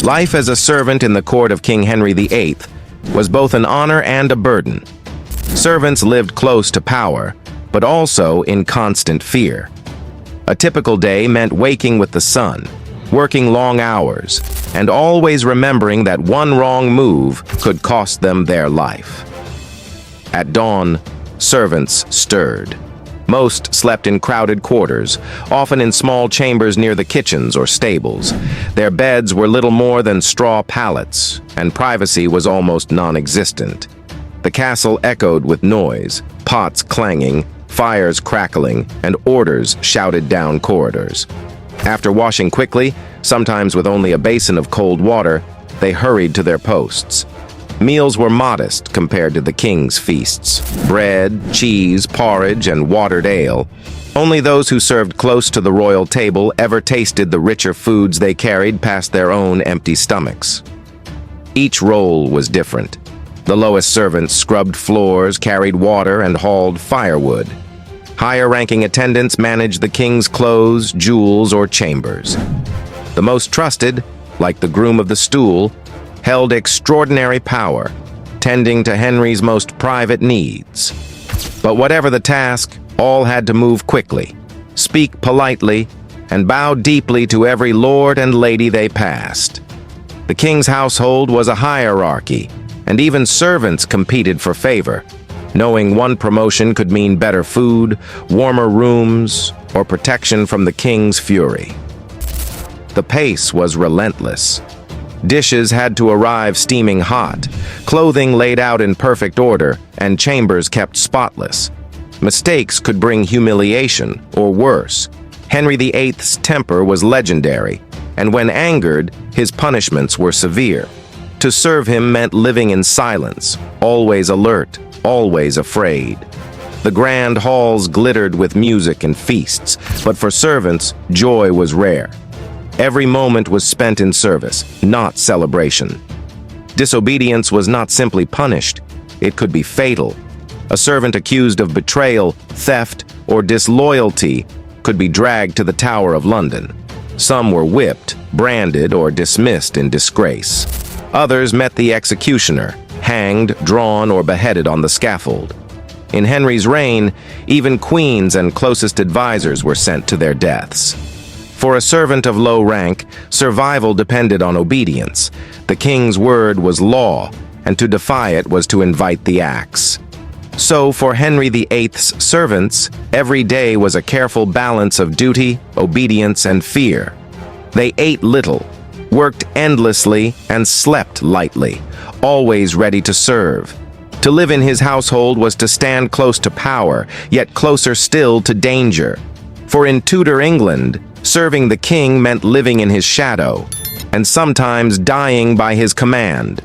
Life as a servant in the court of King Henry VIII was both an honor and a burden. Servants lived close to power, but also in constant fear. A typical day meant waking with the sun, working long hours, and always remembering that one wrong move could cost them their life. At dawn, servants stirred. Most slept in crowded quarters, often in small chambers near the kitchens or stables. Their beds were little more than straw pallets, and privacy was almost non-existent. The castle echoed with noise, pots clanging, fires crackling, and orders shouted down corridors. After washing quickly, sometimes with only a basin of cold water, they hurried to their posts. Meals were modest compared to the king's feasts. Bread, cheese, porridge, and watered ale. Only those who served close to the royal table ever tasted the richer foods they carried past their own empty stomachs. Each role was different. The lowest servants scrubbed floors, carried water, and hauled firewood. Higher-ranking attendants managed the king's clothes, jewels, or chambers. The most trusted, like the groom of the stool, held extraordinary power, tending to Henry's most private needs. But whatever the task, all had to move quickly, speak politely, and bow deeply to every lord and lady they passed. The king's household was a hierarchy, and even servants competed for favor, knowing one promotion could mean better food, warmer rooms, or protection from the king's fury. The pace was relentless. Dishes had to arrive steaming hot, clothing laid out in perfect order, and chambers kept spotless. Mistakes could bring humiliation, or worse. Henry VIII's temper was legendary, and when angered, his punishments were severe. To serve him meant living in silence, always alert, always afraid. The grand halls glittered with music and feasts, but for servants, joy was rare. Every moment was spent in service, not celebration. Disobedience was not simply punished, it could be fatal. A servant accused of betrayal, theft, or disloyalty could be dragged to the Tower of London. Some were whipped, branded, or dismissed in disgrace. Others met the executioner, hanged, drawn, or beheaded on the scaffold. In Henry's reign, even queens and closest advisors were sent to their deaths. For a servant of low rank, survival depended on obedience. The king's word was law, and to defy it was to invite the axe. So, for Henry VIII's servants, every day was a careful balance of duty, obedience, and fear. They ate little, worked endlessly, and slept lightly, always ready to serve. To live in his household was to stand close to power, yet closer still to danger. For in Tudor England, serving the king meant living in his shadow, and sometimes dying by his command.